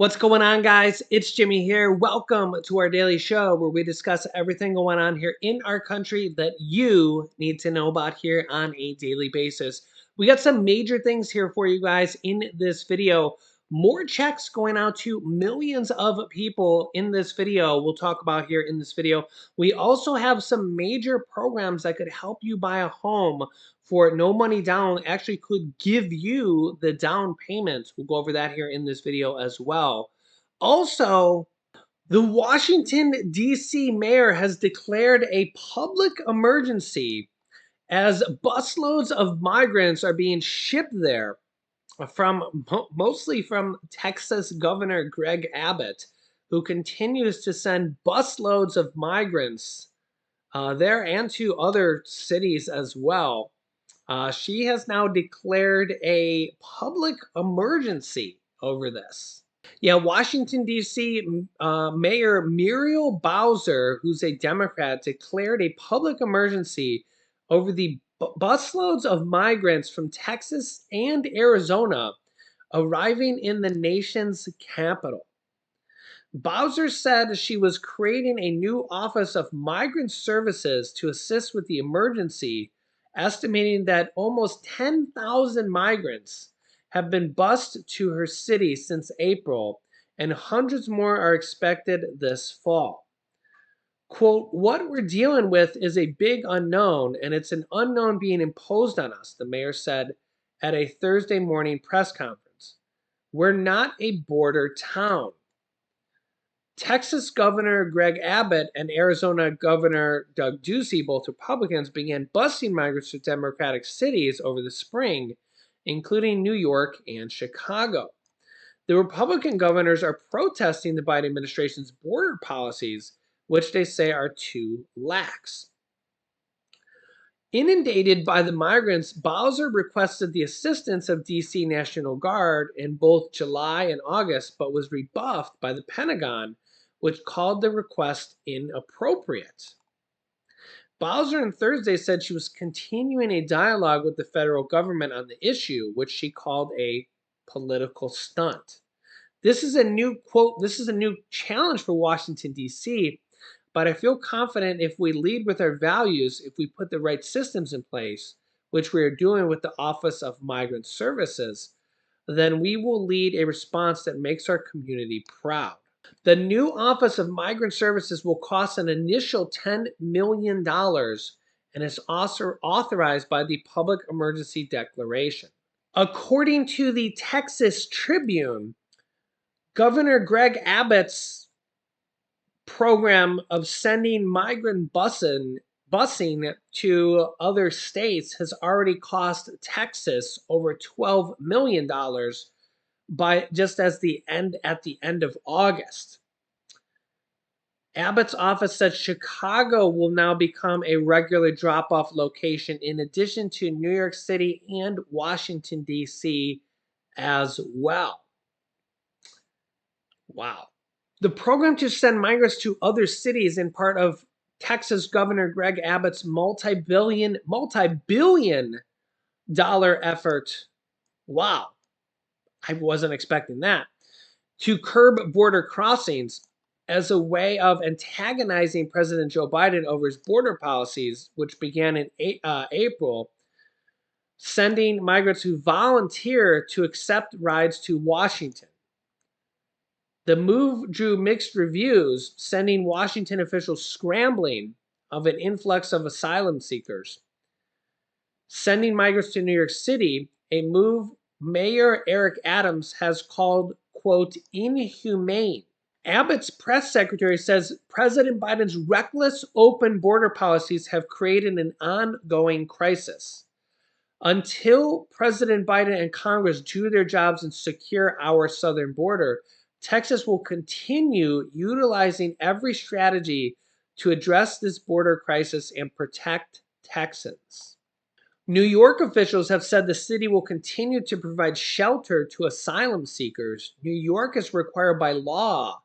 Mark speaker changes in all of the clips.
Speaker 1: What's going on, guys? It's Jimmy here. Welcome to our daily show where we discuss everything going on here in our country that you need to know about here on a daily basis. We got some major things here for you guys in this video. More checks going out to millions of people in this video. We'll talk about here in this video. We also have some major programs that could help you buy a home for no money down, actually could give you the down payment. We'll go over that here in this video as well. Also, the Washington, D.C. mayor has declared a public emergency as busloads of migrants are being shipped there from mostly from Texas Governor Greg Abbott, who continues to send busloads of migrants there and to other cities as well. She has now declared a public emergency over this. Yeah, Washington, D.C. Mayor Muriel Bowser, who's a Democrat, declared a public emergency over the busloads of migrants from Texas and Arizona arriving in the nation's capital. Bowser said she was creating a new Office of Migrant Services to assist with the emergency, estimating that almost 10,000 migrants have been bused to her city since April, and hundreds more are expected this fall. Quote, "What we're dealing with is a big unknown, and it's an unknown being imposed on us," the mayor said at a Thursday morning press conference. "We're not a border town." Texas Governor Greg Abbott and Arizona Governor Doug Ducey, both Republicans, began busing migrants to Democratic cities over the spring, including New York and Chicago. The Republican governors are protesting the Biden administration's border policies, which they say are too lax. Inundated by the migrants, Bowser requested the assistance of D.C. National Guard in both July and August, but was rebuffed by the Pentagon, which called the request inappropriate. Bowser on Thursday said she was continuing a dialogue with the federal government on the issue, which she called a political stunt. This is a new quote, this is a new challenge for Washington, D.C., but I feel confident if we lead with our values, if we put the right systems in place, which we are doing with the Office of Migrant Services, then we will lead a response that makes our community proud. The new Office of Migrant Services will cost an initial $10 million and is also authorized by the Public Emergency Declaration. According to the Texas Tribune, Governor Greg Abbott's program of sending migrant busing to other states has already cost Texas over $12 million by just at the end of August. Abbott's office said Chicago will now become a regular drop-off location in addition to New York City and Washington, D.C. as well. Wow. The program to send migrants to other cities in part of Texas Governor Greg Abbott's multi-billion dollar effort. Wow. I wasn't expecting that. To curb border crossings as a way of antagonizing President Joe Biden over his border policies, which began in April, sending migrants who volunteer to accept rides to Washington. The move drew mixed reviews, sending Washington officials scrambling of an influx of asylum seekers. Sending migrants to New York City, a move Mayor Eric Adams has called, quote, inhumane. Abbott's press secretary says President Biden's reckless open border policies have created an ongoing crisis. Until President Biden and Congress do their jobs and secure our southern border, Texas will continue utilizing every strategy to address this border crisis and protect Texans. New York officials have said the city will continue to provide shelter to asylum seekers. New York is required by law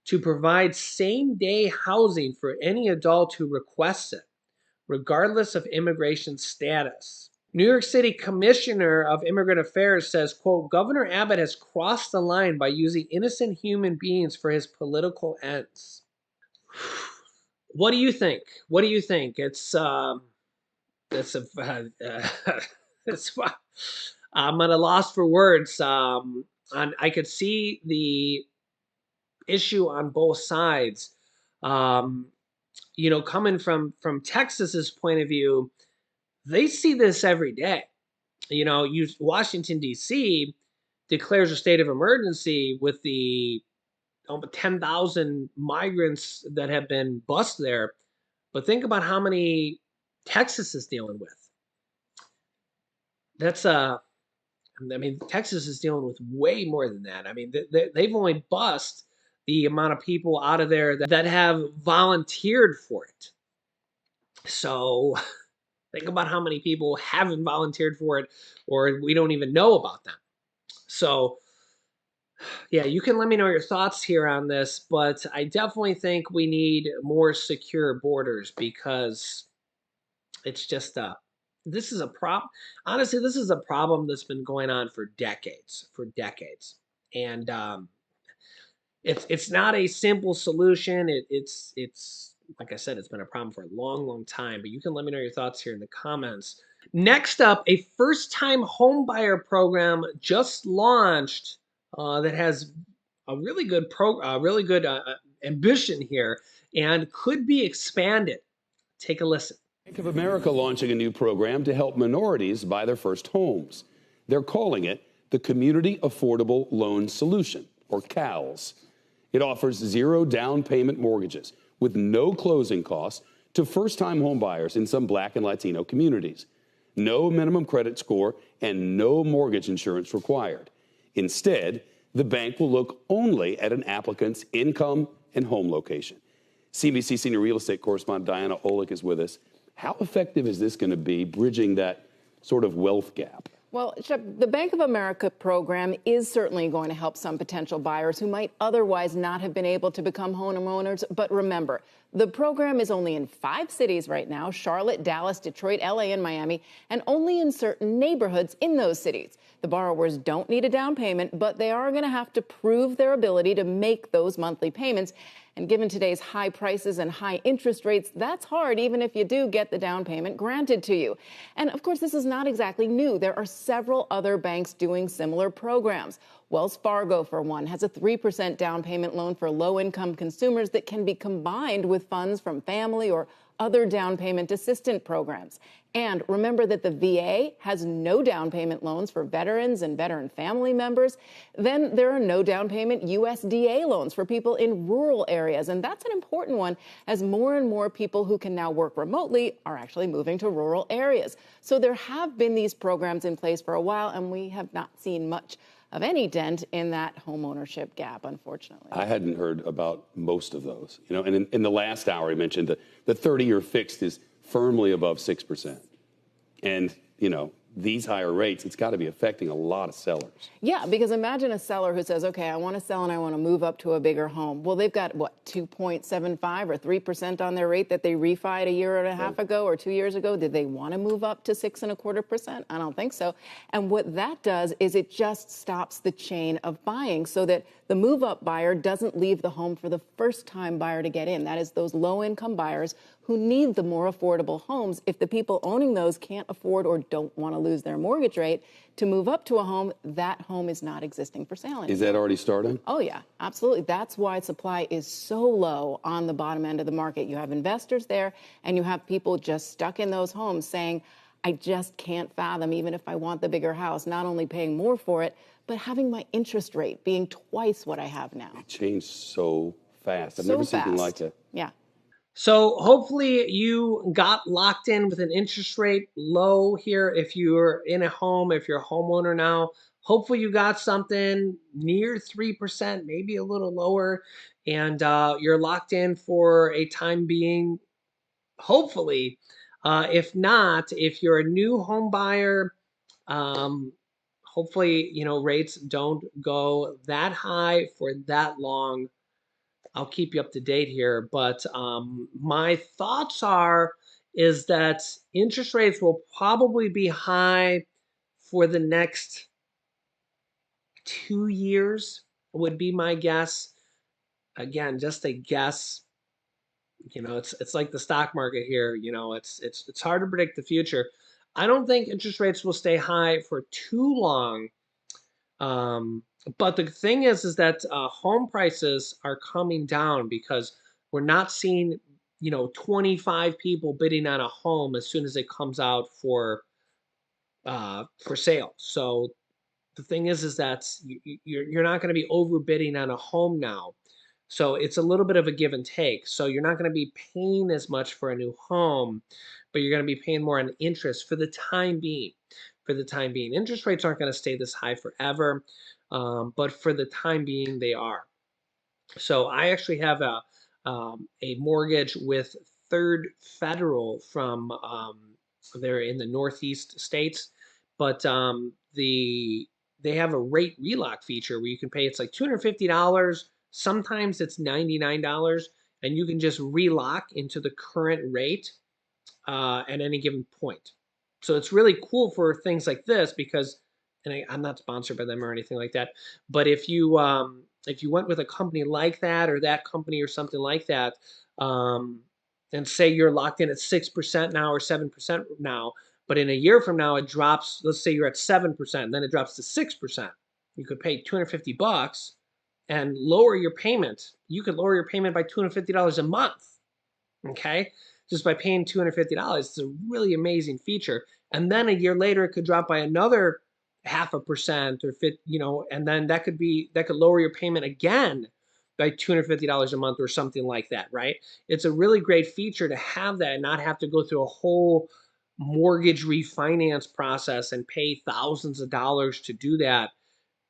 Speaker 1: to provide same-day housing for any adult who requests it, regardless of immigration status. New York City Commissioner of Immigrant Affairs says, quote, Governor Abbott has crossed the line by using innocent human beings for his political ends. What do you think? What do you think? It's a it's I'm at a loss for words. I could see the issue on both sides. Um, coming from Texas's point of view, they see this every day. Washington D.C. declares a state of emergency with the 10,000 migrants that have been bused there. But think about how many Texas is dealing with. That's I mean, Texas is dealing with way more than that. I mean, they've only bust the amount of people out of there that have volunteered for it. So think about how many people haven't volunteered for it, or we don't even know about them. So, yeah, you can let me know your thoughts here on this, but I definitely think we need more secure borders because it's just this is a problem. Honestly, this is a problem that's been going on for decades, and it's not a simple solution. It's like I said, it's been a problem for a long, long time. But you can let me know your thoughts here in the comments. Next up, a first-time home buyer program just launched that has a really good ambition here, and could be expanded. Take a listen.
Speaker 2: Bank of America launching a new program to help minorities buy their first homes. They're calling it the Community Affordable Loan Solution, or CALS. It offers zero down payment mortgages with no closing costs to first-time home buyers in some Black and Latino communities. No minimum credit score and no mortgage insurance required. Instead, the bank will look only at an applicant's income and home location. CBC senior real estate correspondent Diana Olick is with us. How effective is this going to be bridging that sort of wealth gap?
Speaker 3: Well, Shep, the Bank of America program is certainly going to help some potential buyers who might otherwise not have been able to become homeowners. But remember, the program is only in 5 cities right now: Charlotte, Dallas, Detroit, LA, and Miami, and only in certain neighborhoods in those cities. The borrowers don't need a down payment, but they are going to have to prove their ability to make those monthly payments. And given today's high prices and high interest rates, that's hard even if you do get the down payment granted to you. And of course, this is not exactly new. There are several other banks doing similar programs. Wells Fargo, for one, has a 3% down payment loan for low-income consumers that can be combined with funds from family or other down payment assistance programs. And remember that the VA has no down payment loans for veterans and veteran family members. Then there are no down payment USDA loans for people in rural areas. And that's an important one, as more and more people who can now work remotely are actually moving to rural areas. So there have been these programs in place for a while, and we have not seen much of any dent in that home ownership gap, unfortunately.
Speaker 2: I hadn't heard about most of those. And in the last hour, I mentioned that the 30-year fixed is firmly above 6%. And, these higher rates, it's got to be affecting a lot of sellers.
Speaker 3: Yeah, because imagine a seller who says, okay, I want to sell and I want to move up to a bigger home. Well, they've got, 2.75 or 3% on their rate that they refied a year and a half ago or 2 years ago. Did they want to move up to 6.25%? I don't think so. And what that does is it just stops the chain of buying so that the move-up buyer doesn't leave the home for the first-time buyer to get in. That is those low-income buyers who need the more affordable homes. If the people owning those can't afford or don't want to lose their mortgage rate to move up to a home, that home is not existing for sale anymore.
Speaker 2: Is that already starting?
Speaker 3: Oh, yeah, absolutely. That's why supply is so low on the bottom end of the market. You have investors there, and you have people just stuck in those homes saying, I just can't fathom, even if I want the bigger house, not only paying more for it, but having my interest rate being twice what I have now.
Speaker 2: It changed so fast. I've never seen anything like that.
Speaker 3: Yeah.
Speaker 1: So hopefully you got locked in with an interest rate low here. If you're in a home, if you're a homeowner now, hopefully you got something near 3%, maybe a little lower, and you're locked in for a time being, hopefully. If not, if you're a new home buyer, hopefully, rates don't go that high for that long. I'll keep you up to date here, but my thoughts are is that interest rates will probably be high for the next 2 years, would be my guess. Again, just a guess. It's like the stock market here. It's hard to predict the future. I don't think interest rates will stay high for too long. But the thing is that home prices are coming down because we're not seeing 25 people bidding on a home as soon as it comes out for sale. So the thing is that you're not going to be overbidding on a home now. So it's a little bit of a give and take. So you're not going to be paying as much for a new home, but you're going to be paying more on interest for the time being. For the time being, interest rates aren't going to stay this high forever, but for the time being, they are. So I actually have a mortgage with Third Federal from they're in the Northeast states, but they have a rate relock feature where you can pay. It's like $250. Sometimes it's $99, and you can just relock into the current rate at any given point. So it's really cool for things like this because, and I'm not sponsored by them or anything like that, but if you went with a company like that or that company or something like that, and say you're locked in at 6% now or 7% now, but in a year from now it drops. Let's say you're at 7%, then it drops to 6%. You could pay $250 and lower your payment. You could lower your payment by $250 a month. Okay, just by paying $250. It's a really amazing feature. And then a year later, it could drop by another 0.5% or and then that could lower your payment again by $250 a month or something like that, right? It's a really great feature to have that and not have to go through a whole mortgage refinance process and pay thousands of dollars to do that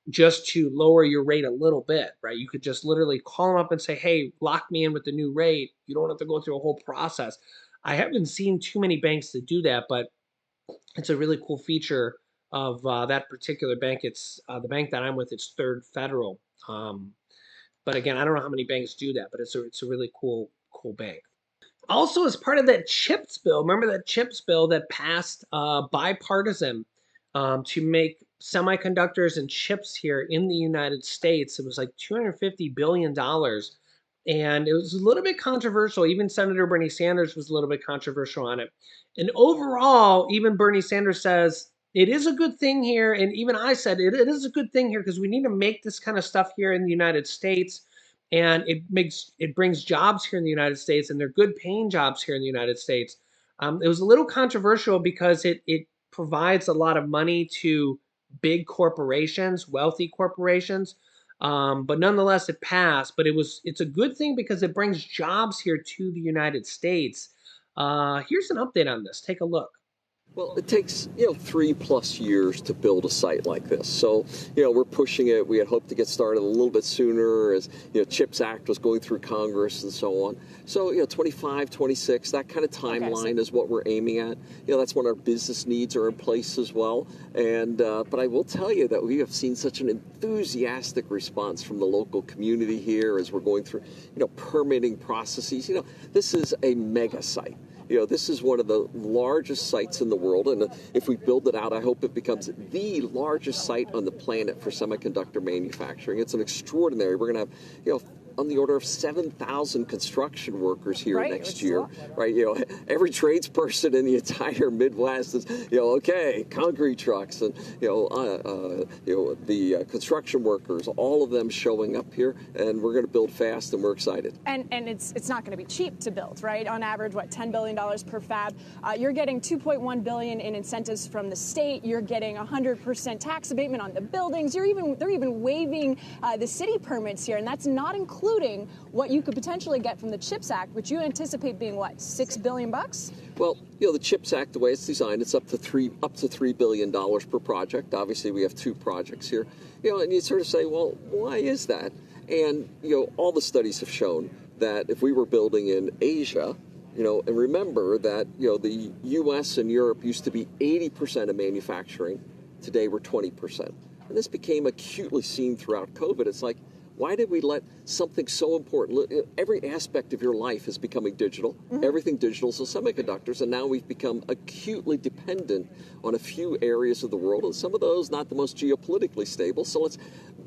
Speaker 1: just to lower your rate a little bit, right? You could just literally call them up and say, hey, lock me in with the new rate. You don't have to go through a whole process. I haven't seen too many banks that do that, but it's a really cool feature of that particular bank. It's the bank that I'm with. It's Third Federal. But again, I don't know how many banks do that, but it's a really cool bank. Also, as part of that CHIPS bill, remember that CHIPS bill that passed bipartisan to make semiconductors and chips here in the United States? It was like $250 billion. And it was a little bit controversial. Even Senator Bernie Sanders was a little bit controversial on it. And overall, even Bernie Sanders says it is a good thing here. And even I said it is a good thing here because we need to make this kind of stuff here in the United States. And it brings jobs here in the United States, and they're good paying jobs here in the United States. It was a little controversial because it provides a lot of money to big corporations, wealthy corporations. But nonetheless, it passed. But it's a good thing because it brings jobs here to the United States. Here's an update on this. Take a look.
Speaker 4: Well, it takes, 3+ years to build a site like this. So, we're pushing it. We had hoped to get started a little bit sooner as, CHIPS Act was going through Congress and so on. So, 25, 26, that kind of timeline is what we're aiming at. That's when our business needs are in place as well. And, but I will tell you that we have seen such an enthusiastic response from the local community here as we're going through, permitting processes. This is a mega site. This is one of the largest sites in the world, and if we build it out, I hope it becomes the largest site on the planet for semiconductor manufacturing. It's an extraordinary. We're going to have, on the order of 7,000 construction workers here next year, right? Every tradesperson in the entire Midwest is, okay, concrete trucks and the construction workers, all of them showing up here, and we're going to build fast, and we're excited.
Speaker 5: And it's not going to be cheap to build, right? On average, $10 billion per fab. You're getting $2.1 billion in incentives from the state. You're getting 100% tax abatement on the buildings. They're even waiving the city permits here, and that's not including what you could potentially get from the CHIPS Act, which you anticipate being $6 billion?
Speaker 4: Well, the CHIPS Act, the way it's designed, it's up to $3 billion per project. Obviously, we have 2 projects here. And you sort of say, well, why is that? And all the studies have shown that if we were building in Asia, and remember that the U.S. and Europe used to be 80% of manufacturing. Today, we're 20%. And this became acutely seen throughout COVID. It's like, Why did we let something so important? Every aspect of your life is becoming digital. Everything digital, so semiconductors, and now we've become acutely dependent on a few areas of the world, and some of those not the most geopolitically stable. So let's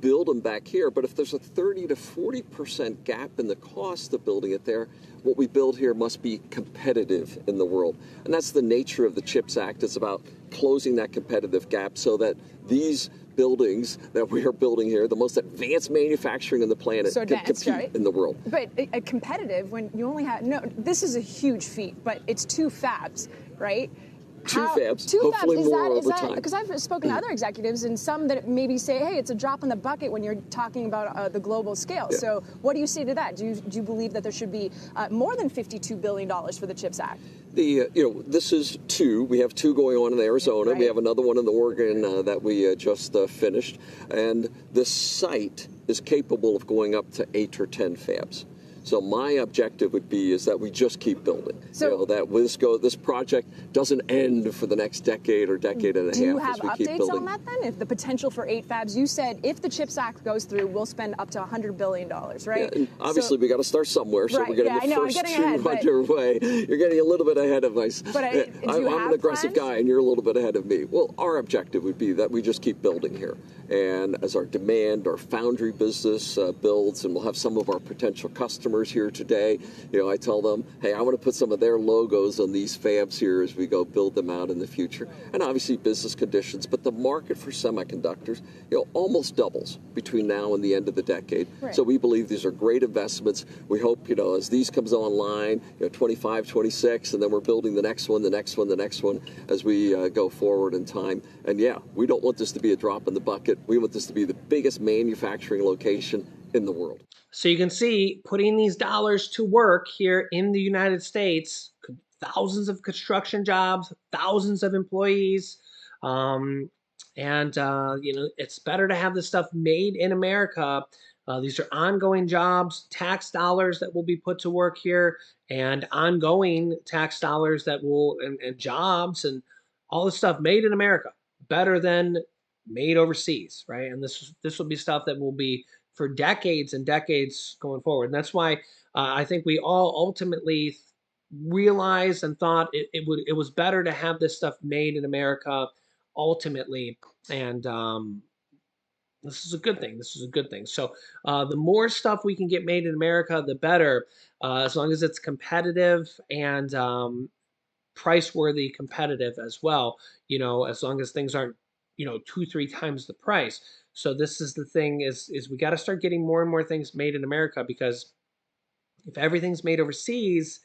Speaker 4: build them back here. But if there's a 30 to 40% gap in the cost of building it there, what we build here must be competitive in the world. And that's the nature of the CHIPS Act. It's about closing that competitive gap so that these buildings that we are building here, the most advanced manufacturing on the planet,
Speaker 5: So
Speaker 4: can
Speaker 5: advanced,
Speaker 4: compete
Speaker 5: right?
Speaker 4: in the world.
Speaker 5: But competitive when you only have, no, this is a huge feat, but it's 2 fabs, right?
Speaker 4: Two fabs,
Speaker 5: Two
Speaker 4: hopefully
Speaker 5: fabs,
Speaker 4: more over time.
Speaker 5: Because I've spoken to other executives and some that maybe say, hey, it's a drop in the bucket when you're talking about the global scale.
Speaker 4: Yeah.
Speaker 5: So what do you say to that? Do you believe that there should be more than $52 billion for the CHIPS Act?
Speaker 4: This is 2. We have 2 going on in Arizona.
Speaker 5: Right.
Speaker 4: We have another one in the Oregon that we just finished. And this site is capable of going up to 8 or 10 fabs. So my objective would be is that we just keep building.
Speaker 5: So
Speaker 4: that this project doesn't end for the next decade or decade and a half.
Speaker 5: do you have
Speaker 4: as we keep
Speaker 5: updates
Speaker 4: building.
Speaker 5: on that then? If the potential for 8 fabs, you said if the CHIPS Act goes through, we'll spend up to $100 billion, right?
Speaker 4: Yeah, and obviously, we got to start somewhere. So
Speaker 5: Right,
Speaker 4: we're getting
Speaker 5: yeah, I
Speaker 4: the
Speaker 5: know, I'm
Speaker 4: first
Speaker 5: getting
Speaker 4: 2
Speaker 5: ahead, but-
Speaker 4: underway. You're getting a little bit ahead of us.
Speaker 5: But do you
Speaker 4: I'm
Speaker 5: have
Speaker 4: an aggressive
Speaker 5: plans?
Speaker 4: guy, and you're a little bit ahead of me. Well, our objective would be that we just keep building here. And as our demand, our foundry business builds, and we'll have some of our potential customers here today, I tell them, hey, I want to put some of their logos on these fabs here as we go build them out in the future. And obviously business conditions, but the market for semiconductors, almost doubles between now and the end of the decade.
Speaker 5: Right.
Speaker 4: So we believe these are great investments. We hope, as these comes online, 25, 26, and then we're building the next one, the next one, the next one as we go forward in time. And yeah, we don't want this to be a drop in the bucket. We want this to be the biggest manufacturing location in the world.
Speaker 1: So you can see putting these dollars to work here in the United States, thousands of construction jobs, thousands of employees. It's better to have this stuff made in America. These are ongoing jobs, tax dollars that will be put to work here, and ongoing tax dollars that will, and jobs and all this stuff made in America, better than made overseas, right? And this will be stuff that will be for decades and decades going forward. And that's why I think we all ultimately realized and thought it was better to have this stuff made in America ultimately. And this is a good thing. This is a good thing. So the more stuff we can get made in America, the better, as long as it's competitive and price-worthy competitive as well, as long as things aren't, 2-3 times the price. So this is the thing is we got to start getting more and more things made in America, because if everything's made overseas,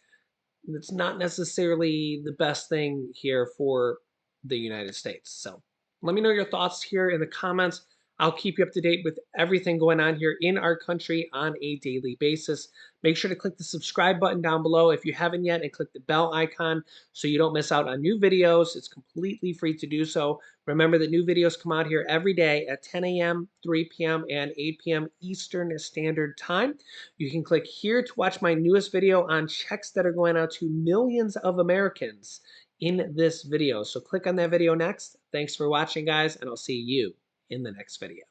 Speaker 1: it's not necessarily the best thing here for the United States. So let me know your thoughts here in the comments. I'll keep you up to date with everything going on here in our country on a daily basis. Make sure to click the subscribe button down below if you haven't yet, and click the bell icon so you don't miss out on new videos. It's completely free to do so. Remember that new videos come out here every day at 10 a.m., 3 p.m., and 8 p.m. Eastern Standard Time. You can click here to watch my newest video on checks that are going out to millions of Americans in this video. So click on that video next. Thanks for watching, guys, and I'll see you in the next video.